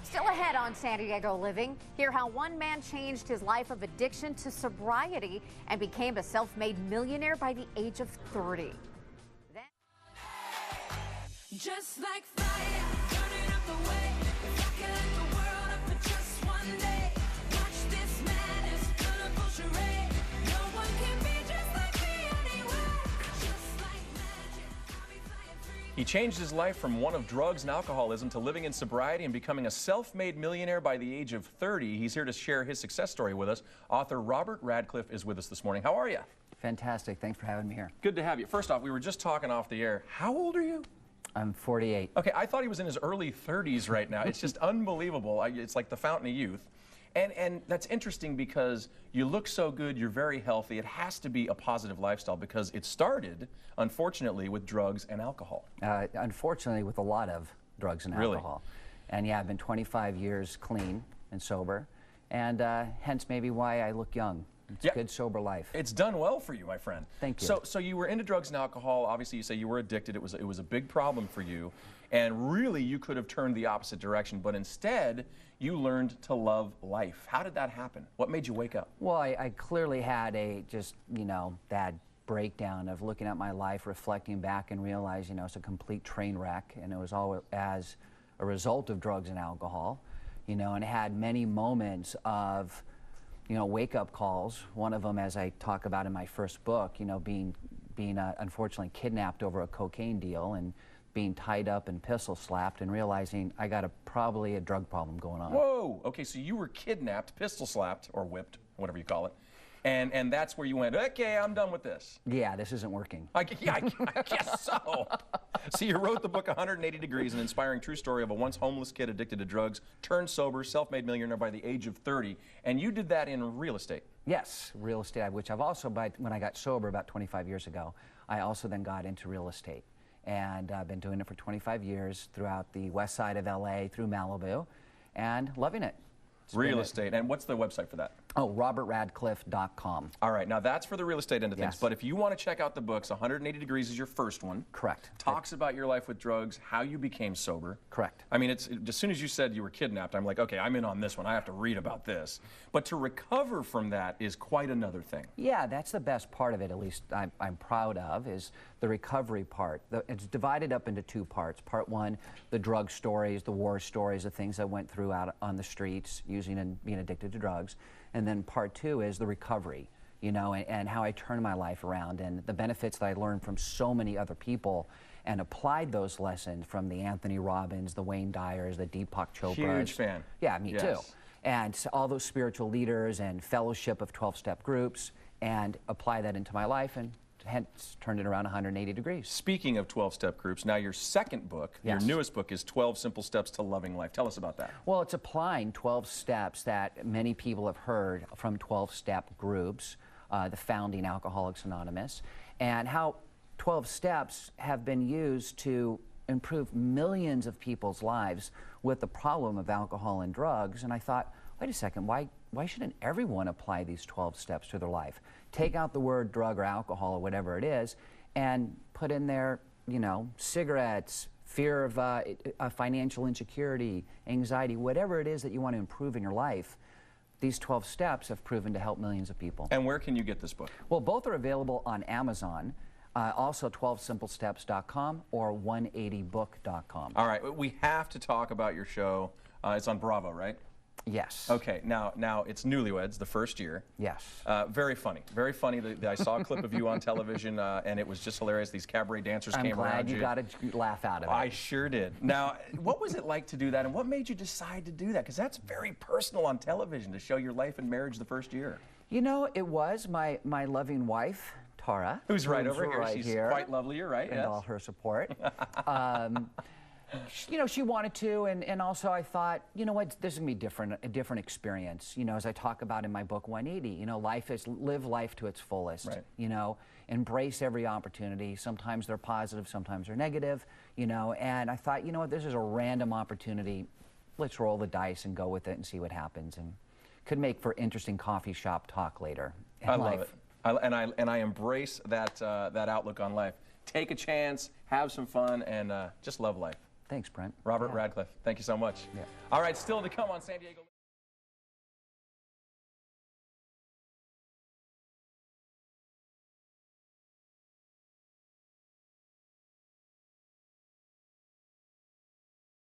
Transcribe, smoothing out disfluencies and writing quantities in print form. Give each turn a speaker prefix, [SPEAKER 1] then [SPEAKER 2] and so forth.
[SPEAKER 1] Still ahead on San Diego Living, hear how one man changed his life of addiction to sobriety and became a self-made millionaire by the age of 30.
[SPEAKER 2] Just like fire, burning up the way, rocking like the world up for just one day. Watch this madness, colorful charade. No one can be just like me anyway. Just like magic, I'll be flying free.
[SPEAKER 3] He changed his life from one of drugs and alcoholism to living in sobriety and becoming a self-made millionaire by the age of 30. He's here to share his success story with us. Author Robert Radcliffe is with us this morning. How are you?
[SPEAKER 4] Fantastic. Thanks for having me here.
[SPEAKER 3] Good to have you. First off, we were just talking off the air. How old are you?
[SPEAKER 4] I'm 48.
[SPEAKER 3] Okay, I thought he was in his early 30s right now. It's just unbelievable. It's like the fountain of youth. And that's interesting because you look so good, you're very healthy. It has to be a positive lifestyle because it started, unfortunately, with drugs and alcohol.
[SPEAKER 4] Unfortunately, with a lot of drugs and alcohol. And yeah, I've been 25 years clean and sober, and hence maybe why I look young. It's a good, sober life.
[SPEAKER 3] It's done well for you, my friend.
[SPEAKER 4] Thank you.
[SPEAKER 3] So you were into drugs and alcohol. Obviously, you say you were addicted. It was a big problem for you. And really, you could have turned the opposite direction. But instead, you learned to love life. How did that happen? What made you wake up?
[SPEAKER 4] Well, I clearly had a bad breakdown of looking at my life, reflecting back and realizing, it's a complete train wreck. And it was all as a result of drugs and alcohol, and it had many moments of wake-up calls. One of them, as I talk about in my first book, being unfortunately kidnapped over a cocaine deal and being tied up and pistol slapped and realizing I got probably a drug problem going on.
[SPEAKER 3] Whoa! Okay, so you were kidnapped, pistol slapped, or whipped, whatever you call it, and that's where you went, okay, I'm done with this.
[SPEAKER 4] Yeah, this isn't working.
[SPEAKER 3] I guess so. So you wrote the book 180 Degrees, an inspiring true story of a once homeless kid addicted to drugs, turned sober, self-made millionaire by the age of 30, and you did that in real estate.
[SPEAKER 4] Yes, real estate, which I've also, when I got sober about 25 years ago, I also then got into real estate. And I've been doing it for 25 years throughout the west side of LA, through Malibu, and loving it.
[SPEAKER 3] Real estate. And what's the website for that?
[SPEAKER 4] Oh, robertradcliffe.com.
[SPEAKER 3] All right. Now, that's for the real estate end of things.
[SPEAKER 4] Yes.
[SPEAKER 3] But if you want to check out the books, 180 Degrees is your first one.
[SPEAKER 4] Correct.
[SPEAKER 3] Talks about your life with drugs, how you became sober.
[SPEAKER 4] Correct.
[SPEAKER 3] I mean, as soon as you said you were kidnapped, I'm like, okay, I'm in on this one. I have to read about this. But to recover from that is quite another thing.
[SPEAKER 4] Yeah, that's the best part of it, at least I'm proud of, is the recovery part. It's divided up into two parts. Part one, the drug stories, the war stories, the things I went through out on the streets using and being addicted to drugs. And then part two is the recovery, and how I turned my life around and the benefits that I learned from so many other people and applied those lessons from the Anthony Robbins, the Wayne Dyers, the Deepak Chopras.
[SPEAKER 3] Huge fan.
[SPEAKER 4] Yeah, me too. And so all those spiritual leaders and fellowship of 12-step groups, and apply that into my life, and hence turned it around 180 degrees.
[SPEAKER 3] Speaking of 12-step groups, now your second book, your newest book, is 12 Simple Steps to Loving Life. Tell us about that.
[SPEAKER 4] Well, it's applying 12 steps that many people have heard from 12-step groups, the founding Alcoholics Anonymous, and how 12 steps have been used to improve millions of people's lives with the problem of alcohol and drugs. And I thought, wait a second, why shouldn't everyone apply these 12 steps to their life? Take out the word drug or alcohol or whatever it is, and put in there, cigarettes, fear of financial insecurity, anxiety, whatever it is that you want to improve in your life. These 12 steps have proven to help millions of people.
[SPEAKER 3] And where can you get this book?
[SPEAKER 4] Well, both are available on Amazon. Also 12simplesteps.com or 180book.com.
[SPEAKER 3] All right, we have to talk about your show. It's on Bravo, right?
[SPEAKER 4] Yes.
[SPEAKER 3] Okay, now it's Newlyweds, the first year.
[SPEAKER 4] Yes.
[SPEAKER 3] Very funny, very funny. I saw a clip of you on television, and it was just hilarious. These cabaret dancers came around you.
[SPEAKER 4] I'm glad you got a laugh out of it.
[SPEAKER 3] I sure did. Now, what was it like to do that, and what made you decide to do that? Because that's very personal on television, to show your life and marriage the first year.
[SPEAKER 4] It was my loving wife, Tara.
[SPEAKER 3] Who's right over here.
[SPEAKER 4] Right
[SPEAKER 3] She's
[SPEAKER 4] here.
[SPEAKER 3] quite lovely, you're right,
[SPEAKER 4] and all her support. She wanted to, and also I thought, what, this is going to be a different experience. As I talk about in my book 180, live life to its fullest.
[SPEAKER 3] Right.
[SPEAKER 4] Embrace every opportunity. Sometimes they're positive, sometimes they're negative, and I thought, what, this is a random opportunity. Let's roll the dice and go with it and see what happens. And could make for interesting coffee shop talk later in life.
[SPEAKER 3] Love it. And I embrace that outlook on life. Take a chance, have some fun, and just love life.
[SPEAKER 4] Thanks, Brent.
[SPEAKER 3] Robert Radcliffe, thank you so much.
[SPEAKER 4] Yeah.
[SPEAKER 3] All right, still to come on San Diego.